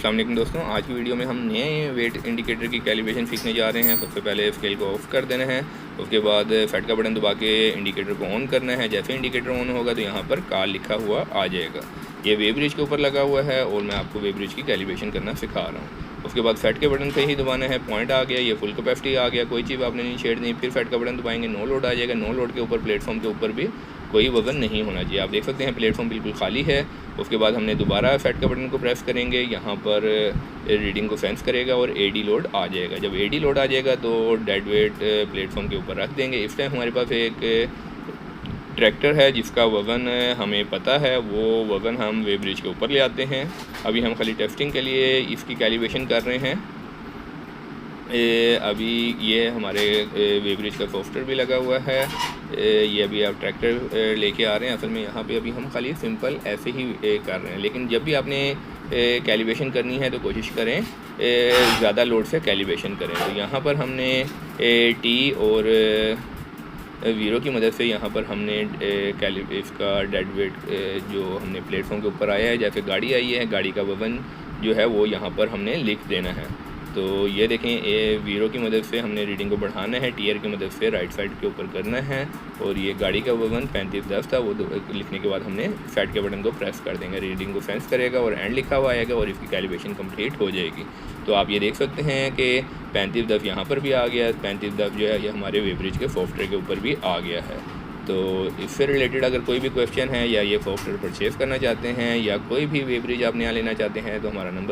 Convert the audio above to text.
अस्सलाम वालेकुम दोस्तों, आज की वीडियो में हम नए वेट इंडिकेटर की कैलिब्रेशन सीखने जा रहे हैं। सबसे पहले स्केल को ऑफ कर देना है, उसके बाद फेट का बटन दबा के इंडिकेटर को ऑन करना है। जैसे इंडिकेटर ऑन होगा तो यहाँ पर कॉल लिखा हुआ आ जाएगा। ये वे ब्रिज के ऊपर लगा हुआ है और मैं आपको वे ब्रिज की कैलिब्रेशन करना सिखा रहा हूँ। उसके बाद फेट के बटन से ही दबाना है, पॉइंट आ गया, ये फुल कैपेसिटी आ गया, कोई चीज़ आपने नहीं छेड़नी। फिर फेट का बटन दबाएंगे, नो लोड आ जाएगा। नो लोड के ऊपर प्लेटफॉर्म के ऊपर भी कोई वज़न नहीं होना चाहिए। आप देख सकते हैं प्लेटफॉर्म बिल्कुल खाली है। उसके बाद हमने दोबारा फेट का बटन को प्रेस करेंगे, यहाँ पर रीडिंग को सेंस करेगा और एडी लोड आ जाएगा। जब एडी लोड आ जाएगा तो डेड वेट प्लेटफॉर्म के ऊपर रख देंगे। इस टाइम हमारे पास एक ट्रैक्टर है जिसका वज़न हमें पता है, वो वज़न हम वे ब्रिज के ऊपर ले आते हैं। अभी हम खाली टेस्टिंग के लिए इसकी कैलिब्रेशन कर रहे हैं। अभी ये हमारे वे ब्रिज का सॉफ्टवेयर भी लगा हुआ है। ये अभी आप ट्रैक्टर लेके आ रहे हैं। असल में यहाँ पे अभी हम खाली सिंपल ऐसे ही कर रहे हैं, लेकिन जब भी आपने कैलिब्रेशन करनी है तो कोशिश करें ज़्यादा लोड से कैलिब्रेशन करें। तो यहाँ पर हमने टी और वीरो की मदद से यहाँ पर हमने इसका डेड वेट जो हमने प्लेटफॉर्म के ऊपर आया है, जैसे गाड़ी आई है, गाड़ी का वज़न जो है वो यहाँ पर हमने लिख देना है। तो ये देखें, ये वीरो की मदद से हमने रीडिंग को बढ़ाना है, टीयर की मदद से राइट साइड के ऊपर करना है। और ये गाड़ी का वज़न 3510 था, वो लिखने के बाद हमने फेट के बटन को प्रेस कर देंगे, रीडिंग को सेंस करेगा और एंड लिखा हुआ आएगा और इसकी कैलिब्रेशन कंप्लीट हो जाएगी। तो आप ये देख सकते हैं कि 3510 यहाँ पर भी आ गया, 3510 जो है ये हमारे वे ब्रिज के सॉफ्टवेयर के ऊपर भी आ गया है। तो इससे रिलेटेड अगर कोई भी क्वेश्चन है या ये सॉफ्टवेयर परचेज़ करना चाहते हैं या कोई भी वे ब्रिज आप नया लेना चाहते हैं तो हमारा नंबर